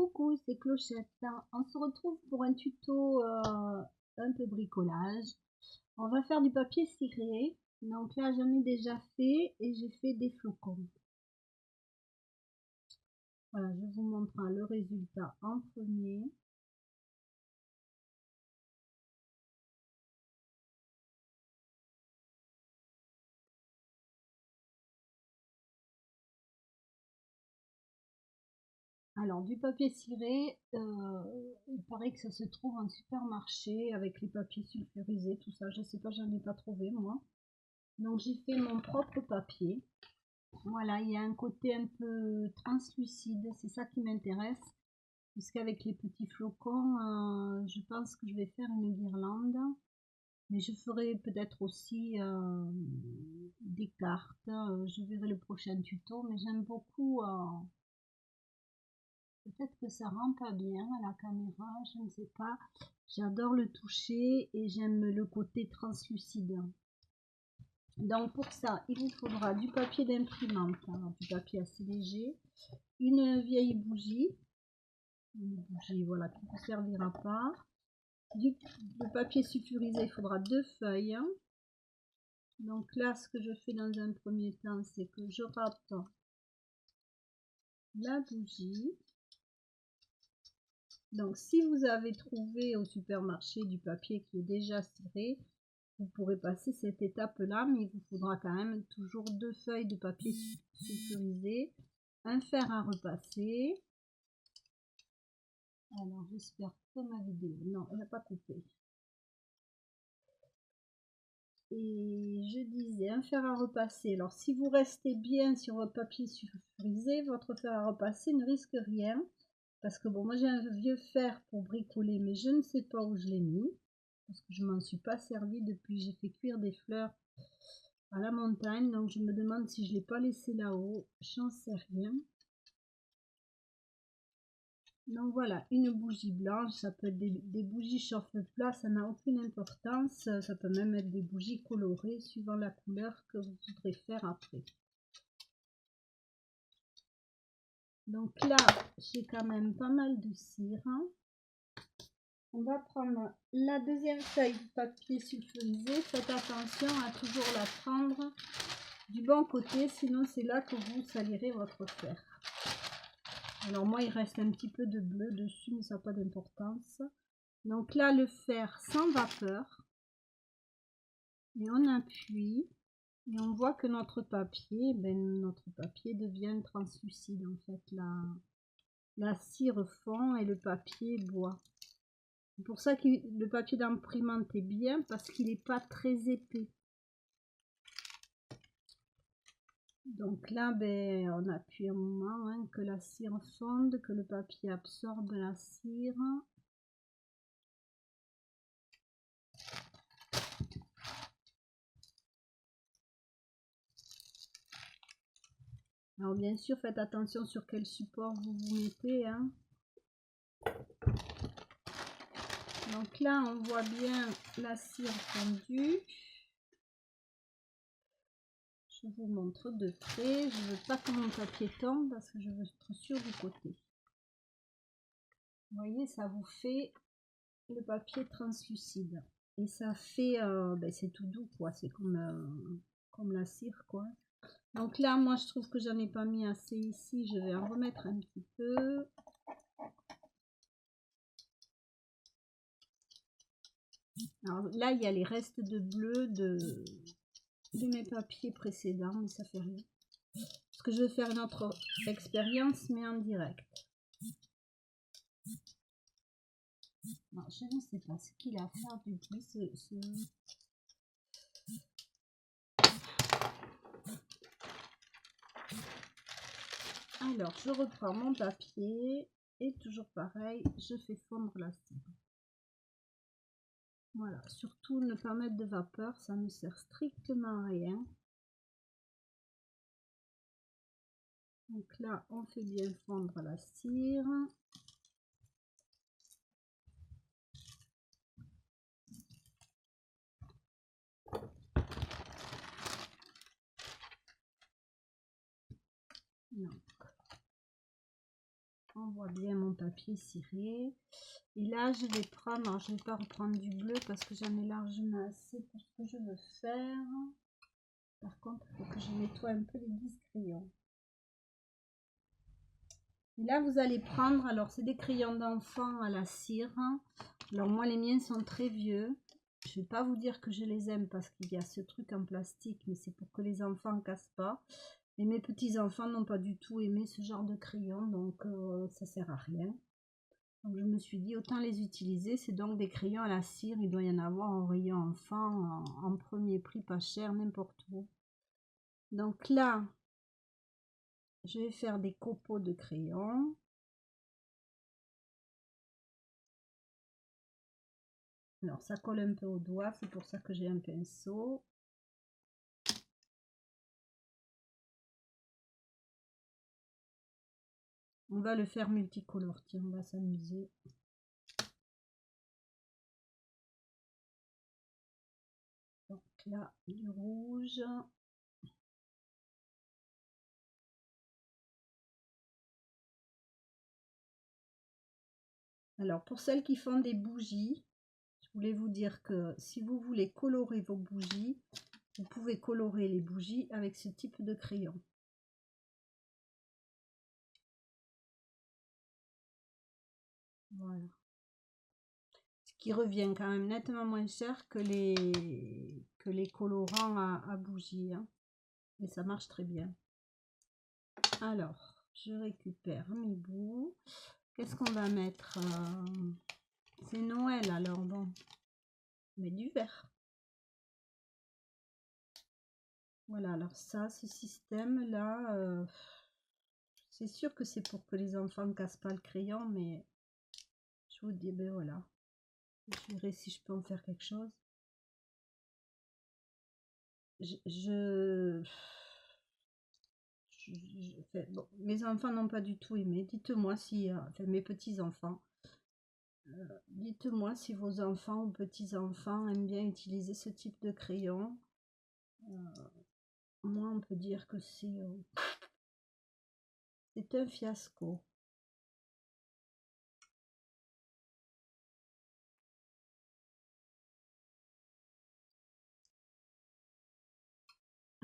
Coucou, c'est Clochette. On se retrouve pour un tuto un peu bricolage. On va faire du papier ciré. Donc là, j'en ai déjà fait et j'ai fait des flocons. Voilà, je vous montre le résultat en premier. Alors, du papier ciré, il paraît que ça se trouve en supermarché avec les papiers sulfurisés, tout ça. Je sais pas, j'en ai pas trouvé moi. Donc, j'ai fait mon propre papier. Voilà, il y a un côté un peu translucide, c'est ça qui m'intéresse, puisqu'avec les petits flocons, je pense que je vais faire une guirlande, mais je ferai peut-être aussi des cartes, je verrai le prochain tuto, mais j'aime beaucoup, peut-être que ça rend pas bien à la caméra, je ne sais pas, j'adore le toucher et j'aime le côté translucide. Donc pour ça, il vous faudra du papier d'imprimante, du papier assez léger, une vieille bougie, voilà, qui ne vous servira pas, du papier sulfurisé, il faudra 2 feuilles. Donc là, ce que je fais dans un premier temps, c'est que je râpe la bougie. Donc si vous avez trouvé au supermarché du papier qui est déjà ciré, vous pourrez passer cette étape-là, mais il vous faudra quand même toujours 2 feuilles de papier sulfurisé, un fer à repasser. Alors j'espère que ma vidéo, non, elle n'a pas coupé. Et je disais, un fer à repasser. Alors si vous restez bien sur votre papier sulfurisé, votre fer à repasser ne risque rien. Parce que bon, moi j'ai un vieux fer pour bricoler, mais je ne sais pas où je l'ai mis. Parce que je m'en suis pas servi depuis j'ai fait cuire des fleurs à la montagne. Donc je me demande si je ne l'ai pas laissé là-haut. J'en sais rien. Donc voilà, une bougie blanche, ça peut être des bougies chauffe-plat, ça n'a aucune importance. Ça peut même être des bougies colorées suivant la couleur que vous voudrez faire après. Donc là, j'ai quand même pas mal de cire. On va prendre la deuxième feuille de papier sulfurisé. Faites attention à toujours la prendre du bon côté, sinon c'est là que vous salirez votre fer. Alors moi, il reste un petit peu de bleu dessus, mais ça n'a pas d'importance. Donc là, le fer sans vapeur. Et on appuie. Et on voit que notre papier devient translucide. En fait, la cire fond et le papier boit. C'est pour ça que le papier d'imprimante est bien, parce qu'il n'est pas très épais. Donc là, on appuie un moment, que la cire fonde, que le papier absorbe la cire. Alors bien sûr, faites attention sur quel support vous vous mettez. Donc là, on voit bien la cire fondue. Je vous montre de près. Je ne veux pas que mon papier tombe parce que je veux être sûre du côté. Vous voyez, ça vous fait le papier translucide. Et ça fait, c'est tout doux, quoi. C'est comme la cire, quoi. Donc là, moi, je trouve que j'en ai pas mis assez ici. Je vais en remettre un petit peu. Alors là, il y a les restes de bleu de mes papiers précédents, mais ça fait rien. Parce que je vais faire une autre expérience, mais en direct. Non, je ne sais pas ce qu'il a à faire du bruit, Alors, je reprends mon papier et toujours pareil, je fais fondre la cire. Voilà, surtout ne pas mettre de vapeur, ça ne sert strictement à rien. Donc là, on fait bien fondre la cire. Donc, On voit bien mon papier ciré. Et là, je vais prendre, alors je ne vais pas reprendre du bleu parce que j'en ai largement assez pour ce que je veux faire. Par contre, il faut que je nettoie un peu les 10 crayons. Et là, vous allez prendre, alors c'est des crayons d'enfant à la cire. Alors moi, les miens sont très vieux. Je ne vais pas vous dire que je les aime parce qu'il y a ce truc en plastique, mais c'est pour que les enfants ne cassent pas. Et mes petits-enfants n'ont pas du tout aimé ce genre de crayon, donc ça sert à rien. Donc je me suis dit, autant les utiliser. C'est donc des crayons à la cire. Il doit y en avoir en rayon enfant, en premier prix, pas cher, n'importe où. Donc là, je vais faire des copeaux de crayons. Alors ça colle un peu au doigt, c'est pour ça que j'ai un pinceau. On va le faire multicolore, tiens, on va s'amuser. Donc là, du rouge. Alors pour celles qui font des bougies, je voulais vous dire que si vous voulez colorer vos bougies, vous pouvez colorer les bougies avec ce type de crayon. Voilà. Ce qui revient quand même nettement moins cher que les colorants à bougies. Hein. Et ça marche très bien. Alors, je récupère mes bouts. Qu'est-ce qu'on va mettre? C'est Noël, alors bon. Mais du vert. Voilà, alors ça, ce système-là, c'est sûr que c'est pour que les enfants ne cassent pas le crayon, mais je vous dis, ben voilà. Je verrai si je peux en faire quelque chose. Bon, mes enfants n'ont pas du tout aimé. Dites-moi si, enfin mes petits-enfants, dites-moi si vos enfants ou petits-enfants aiment bien utiliser ce type de crayon. Moi, on peut dire que c'est un fiasco.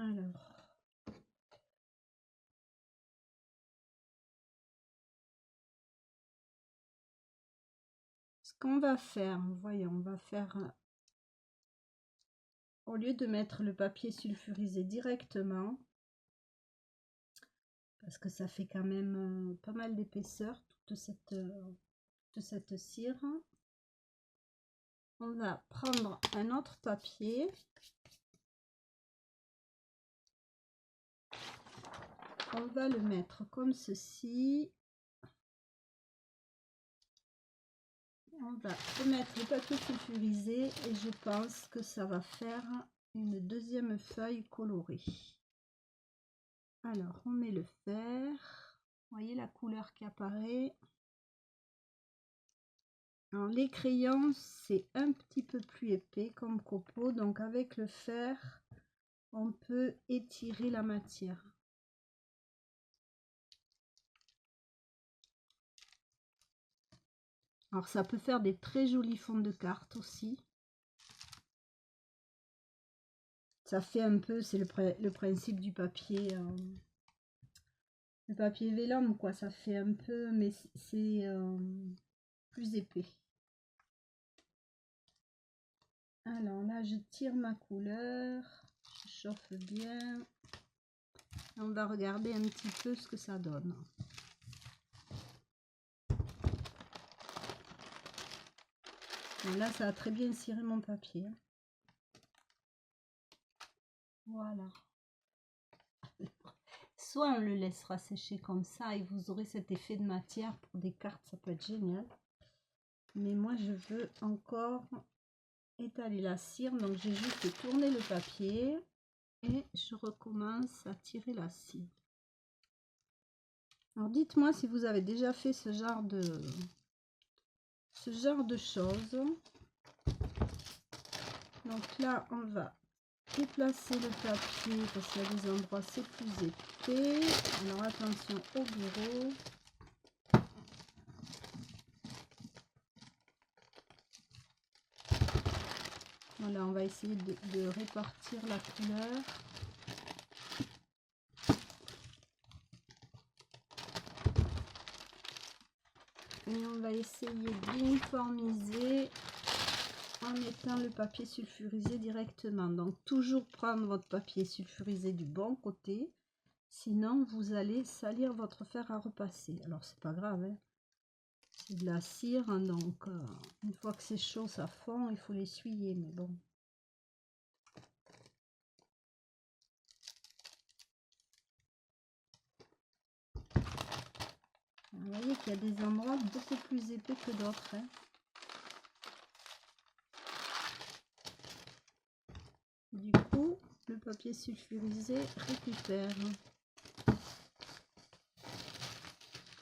Alors, ce qu'on va faire, voyons, on va faire, au lieu de mettre le papier sulfurisé directement, parce que ça fait quand même pas mal d'épaisseur, toute cette cire, on va prendre un autre papier. On va le mettre comme ceci. On va remettre le papier sulfurisé et je pense que ça va faire une deuxième feuille colorée. Alors, on met le fer. Vous voyez la couleur qui apparaît. Alors, les crayons, c'est un petit peu plus épais comme copeaux. Donc, avec le fer, on peut étirer la matière. Alors, ça peut faire des très jolis fonds de cartes aussi. Ça fait un peu, c'est le principe du papier, le papier vélum, quoi. Ça fait un peu, mais c'est plus épais. Alors là, je tire ma couleur, je chauffe bien. On va regarder un petit peu ce que ça donne. Et là, ça a très bien ciré mon papier. Voilà. Soit on le laissera sécher comme ça et vous aurez cet effet de matière pour des cartes, ça peut être génial. Mais moi, je veux encore étaler la cire, donc j'ai juste tourné le papier et je recommence à tirer la cire. Alors dites-moi si vous avez déjà fait ce genre de choses. Donc là, on va déplacer le papier parce qu'il y a des endroits c'est plus épais. Alors attention au bureau. Voilà, on va essayer de répartir la couleur. Et on va essayer d'uniformiser en mettant le papier sulfurisé directement. Donc toujours prendre votre papier sulfurisé du bon côté, sinon vous allez salir votre fer à repasser. Alors c'est pas grave, hein. C'est de la cire, hein, donc une fois que c'est chaud ça fond, il faut l'essuyer, mais bon. Vous voyez qu'il y a des endroits beaucoup plus épais que d'autres, hein. Du coup, le papier sulfurisé récupère.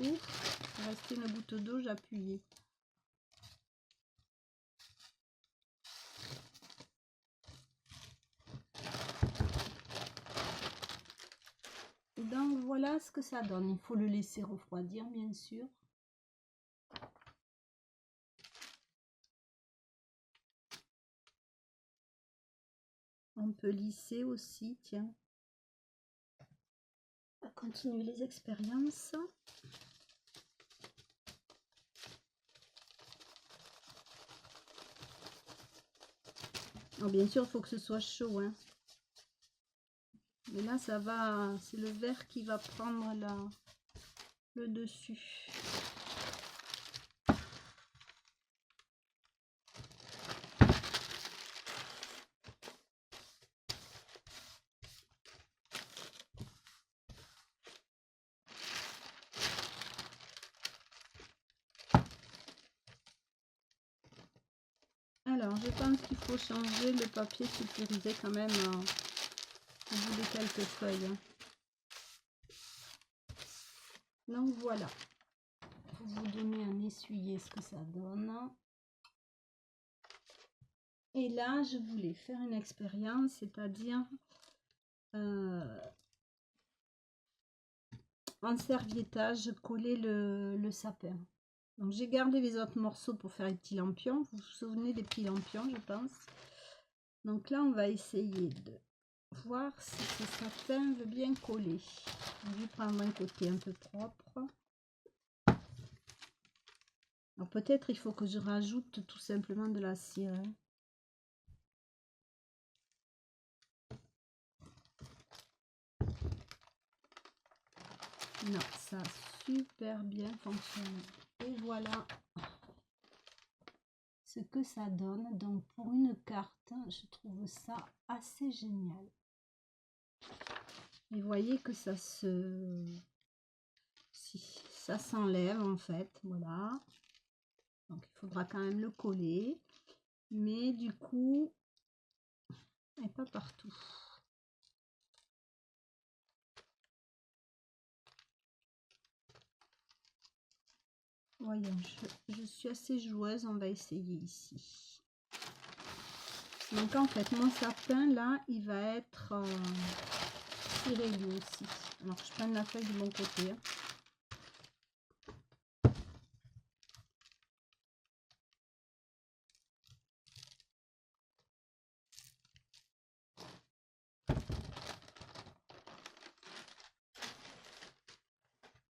Ouf, il restait une goutte d'eau, j'ai appuyé. Donc voilà ce que ça donne. Il faut le laisser refroidir, bien sûr. On peut lisser aussi, tiens. On va continuer les expériences. Alors bien sûr, il faut que ce soit chaud, hein. Mais là, ça va, c'est le verre qui va prendre le dessus. Alors, je pense qu'il faut changer le papier sulfurisé quand même au bout de quelques feuilles. Donc voilà, pour vous donner un essuyé ce que ça donne. Et là, je voulais faire une expérience, c'est-à-dire en serviettage, coller le sapin. Donc j'ai gardé les autres morceaux pour faire les petits lampions. Vous vous souvenez des petits lampions, je pense. Donc là, on va essayer de voir si ce sapin veut bien coller. Je vais prendre un côté un peu propre. Alors peut-être il faut que je rajoute tout simplement de la cire. Non, ça a super bien fonctionné. Et voilà ce que ça donne. Donc pour une carte, je trouve ça assez génial. Et vous voyez que ça ça s'enlève en fait, voilà. Donc il faudra quand même le coller, mais du coup, et pas partout. Voyons, je suis assez joueuse, on va essayer ici. Donc en fait, mon sapin là, il va être tiré lui aussi. Alors je prends la feuille de mon côté. Hein.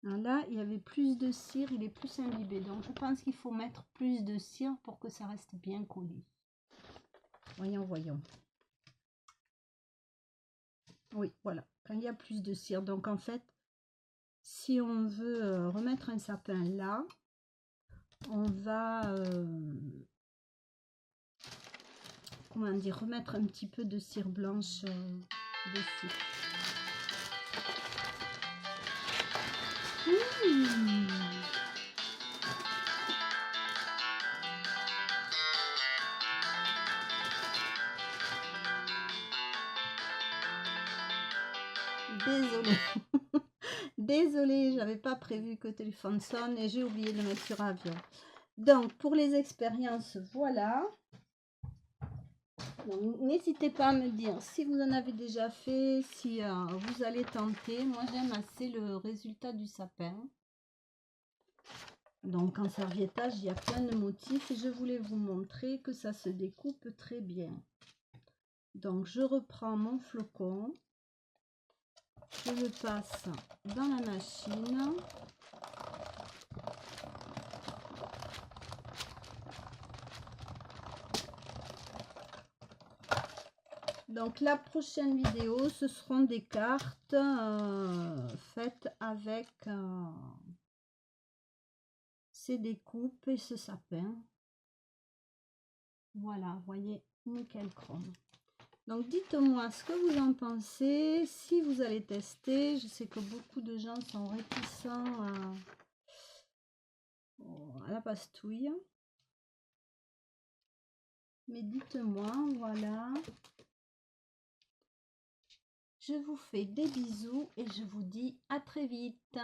Alors là, il y avait plus de cire, il est plus imbibé. Donc je pense qu'il faut mettre plus de cire pour que ça reste bien collé. Voyons, voyons. Oui, voilà, quand il y a plus de cire. Donc en fait, si on veut remettre un sapin là, on va, comment dire, remettre un petit peu de cire blanche dessus. Désolée. Désolée, j'avais pas prévu que le téléphone sonne et j'ai oublié de le mettre sur avion. Donc, pour les expériences, voilà. N'hésitez pas à me dire si vous en avez déjà fait, si vous allez tenter. Moi, j'aime assez le résultat du sapin. Donc, en serviettage, il y a plein de motifs et je voulais vous montrer que ça se découpe très bien. Donc je reprends mon flocon, je le passe dans la machine. Donc la prochaine vidéo, ce seront des cartes faites avec ces découpes et ce sapin. Voilà, vous voyez, nickel chrome. Donc dites-moi ce que vous en pensez, si vous allez tester. Je sais que beaucoup de gens sont réticents à la pastouille. Mais dites-moi, voilà. Je vous fais des bisous et je vous dis à très vite.